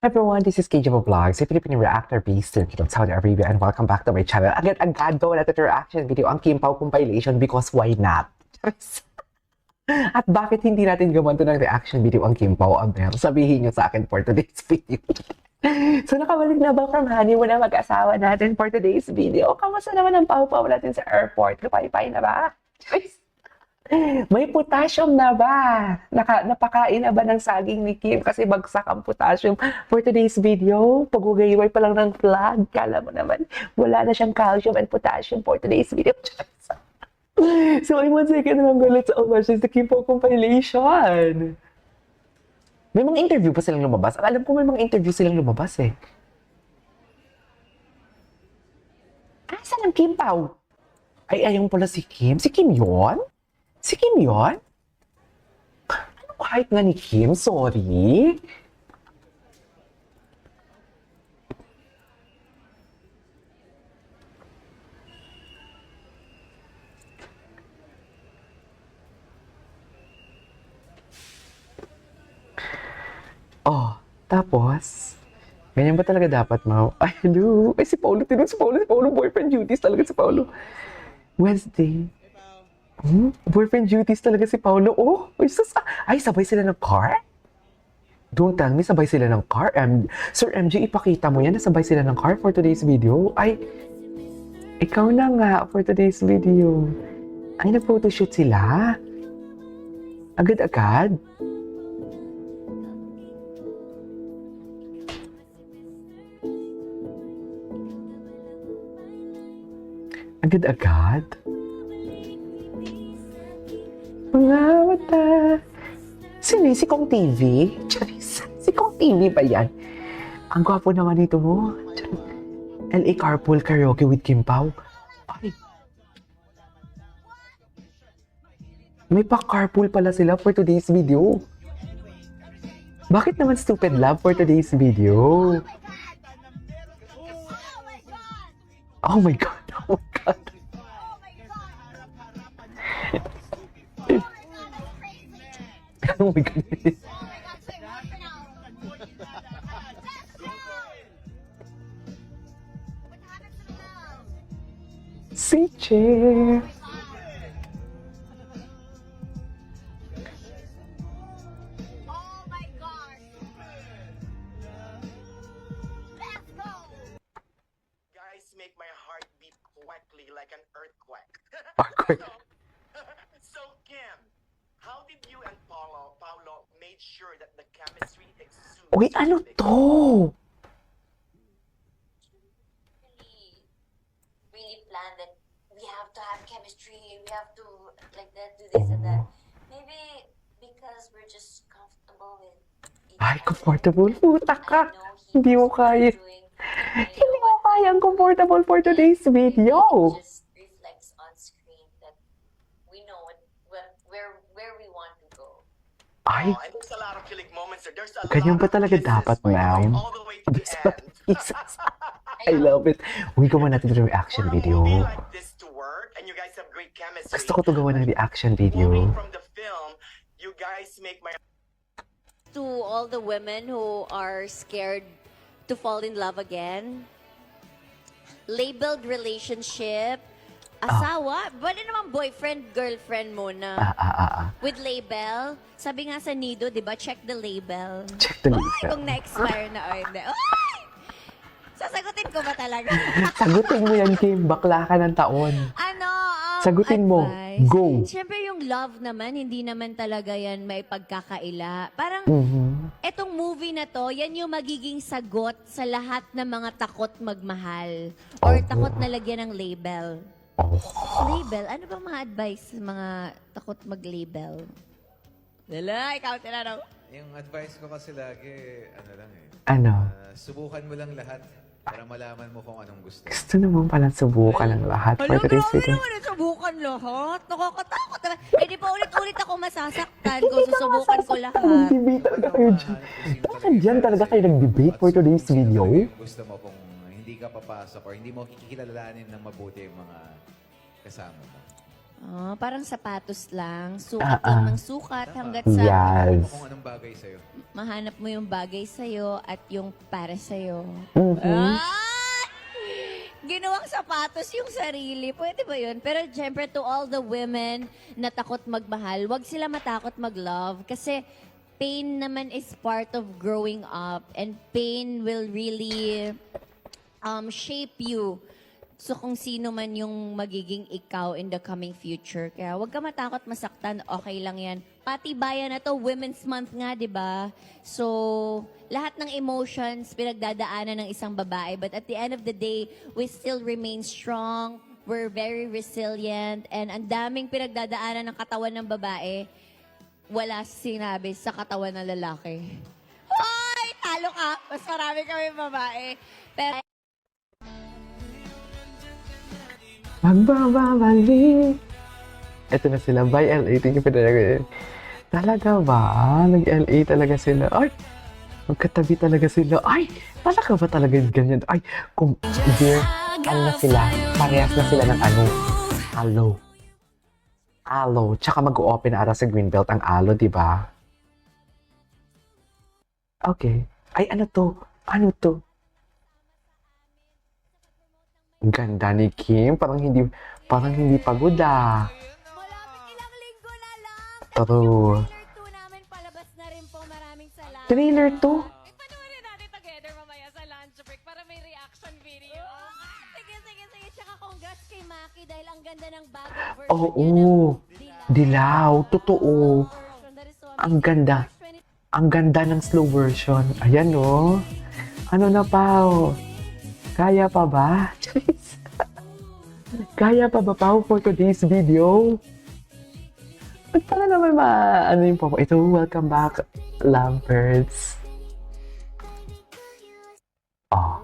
Everyone, this is KJ Vlogs, a Filipino reactor based in Saudi Arabia, and welcome back to my channel. Agad-agad gawa natin reaction video ang Kim Pao compilation because why not? At bakit hindi natin gawan to ng reaction video ang Kim Pao, Aber? Sabihin nyo sa akin for today's video. So nakabalik na ba from honeymoon na mag-asawa natin for today's video? Kamusta naman ang Pao-Pao natin sa airport? Kapay-pay na ba? May potassium na ba? Napakain na ba ng saging ni Kim? Kasi bagsak ang potassium. For today's video, pag-ugayway pa lang ng flag, kala mo naman, wala na siyang calcium and potassium for today's video. So, in 1 second lang, let's all watch this, the Kim Pao compilation. May mga interview pa silang lumabas. Alam ko may mga interview silang lumabas eh. Saan ang Kim Pao? Ay, ayun pala si Kim. Si Kim yon? Si Kim yun? Ano kahit nga ni Kim? Sorry. Oh, tapos, ganyan ba talaga dapat, Mau? Ay, hello. Ay, si Paolo, si Paolo, boyfriend duties talaga si Paolo. Wednesday. Boyfriend duties talaga si Paolo. Oh, ay, sabay sila ng car? Don't tell me, sabay sila ng car. Sir MJ, ipakita mo yan na sabay sila ng car for today's video. Ay, ikaw na nga for today's video. Ay, nag-photoshoot sila. Agad-agad. Agad-agad. Mga mata. Sino si Kong TV? Charis, si Kong TV ba yan? Ang gwapo naman ito mo. LA Carpool Karaoke with Kim Pao. Ay. May pa-carpool pala sila for today's video. Bakit naman stupid love for today's video? Oh my God. Oh my God. Oh my goodness. Si Che. Make my heart beat quickly like an earthquake. Awkward. So Kim, how did you and Paulo made sure that the chemistry exudes? Uy, ano to? Really plan that we have to have chemistry, we have to like that, do this and that. Maybe because we're just comfortable with each Ay, other. comfortable. Puta ka. I know Hindi mo kaya. Hindi mo kaya ang comfortable for today's video. It just reflects on screen that we know where we want to go. Ay, And there's a lot of killing moments. There's a ganyan lot ba talaga of kisses dapat, ma'am? all the way to the end. Jesus. I love it. Uy, gawa natin yung reaction For a video. movie like this to work, and you guys have great chemistry. Gusto ko to gawa ng reaction video. Moving from the film, you guys make my To all the women who are scared to fall in love again, labeled relationship, asawa, pwede naman boyfriend, girlfriend muna. With label, sabi nga sa Nido, di ba, check the label. Check the Ay, label. kung na-expire na or hindi. Ay! Sasagutin ko ba talaga? Sagutin mo yan, Kim. Bakla ka ng taon. Ano? Sagutin mo. Advice? Go. Siyempre yung love naman, hindi naman talaga yan may pagkakaila. Parang, etong movie na to, yan yung magiging sagot sa lahat ng mga takot magmahal. Or takot na lagyan ng label. Label? Ano ba mga advice sa mga takot mag-label? Dala, ikaw tinanong. Yung advice ko kasi lagi, ano lang eh. Ano? Subukan mo lang lahat para malaman mo kung anong gusto. Gusto naman palang subukan ng lahat for today's video. naman subukan lahat. Nakakatakot naman. Eh, di pa ulit-ulit ako masasaktan kung susubukan ko lahat. Nag-debate talaga kayo dyan. Bakit dyan talaga kayo nag-debate for today's video? Gusto mo kung hindi ka papasok or hindi mo kikilalanin ng mabuti yung mga kasama mo. Parang sapatos lang. Sukat lang ng sukat hanggat sa Yes. Kung anong bagay sa'yo. mahanap mo yung bagay sa'yo at yung para sa'yo. Mhm. Ginawang sapatos yung sarili. Pwede ba yun? Pero syempre, to all the women na takot magmahal, wag sila matakot mag-love. Kasi pain naman is part of growing up. And pain will really shape you. So kung sino man yung magiging ikaw in the coming future. Kaya wag ka matakot masaktan, okay lang yan. Patibayan na to, Women's Month nga, di ba? So, lahat ng emotions pinagdadaanan ng isang babae. But at the end of the day, we still remain strong. We're very resilient. And ang daming pinagdadaanan ng katawan ng babae, wala sinabi sa katawan ng lalaki. Hoy! Talo ka! Mas marami kami babae. Pero Magbabalik. Ito na sila. By LA. Thank you for the... Talaga ba? Nag-LA talaga sila. Ay! Magkatabi talaga sila. Ay! Talaga ba talaga ganyan? Ay! Kung... Dear, ano na sila? Parehas na sila ng ano? Alo. Alo. Tsaka mag-open ara sa Greenbelt ang alo, di ba? Okay. Ay, ano to? Ano to? Ang ganda ni Kim. Parang hindi pagod ah. malapit ilang linggo na lang. True. Trailer 2 namin palabas na rin po. Maraming salamat. Trailer 2? Ipanoorin natin together mamaya sa lunch break para may reaction video. Sige. Tsaka congrats kay Maki dahil ang ganda ng bagong version Oo. niya ng Dilaw. Totoo. That is so Ang amazing. ganda. March 20 Ang ganda ng slow version. Ayan oh. Ano na Pao? Kaya pa ba? Kaya pa ba Pao for today's video? At para naman ano yung po. Ito, welcome back, Lamperts. Oh.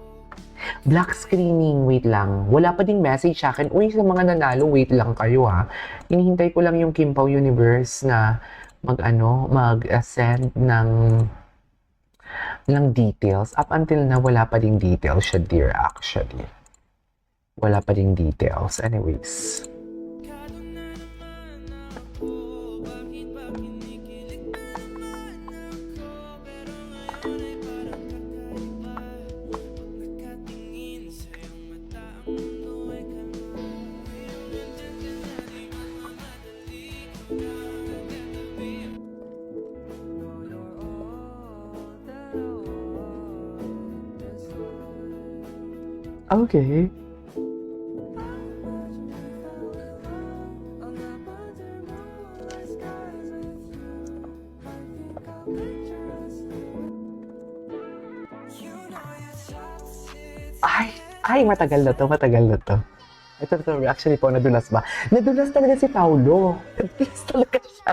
Black screening, wait lang. Wala pa ding message sa akin. Uy, sa mga nanalo, wait lang kayo ha. Hinihintay ko lang yung Kim Pao Universe na mag-send ng details. Up until na wala pa ding details siya, dear, actually. Wala pa ding details. Anyways. Okay. Ay, matagal na to. Ito, actually po, nadulas ba? Nadulas talaga si Paulo. Nadulas talaga siya.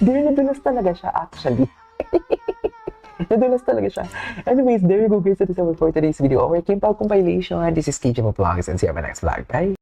Dear, nadulas talaga siya, actually. Nadulas talaga siya. Anyways, there you go guys. That is all for today's video. Our Kim Pao compilation. This is KJ Mo Vlogs and see you on my next vlog. Bye!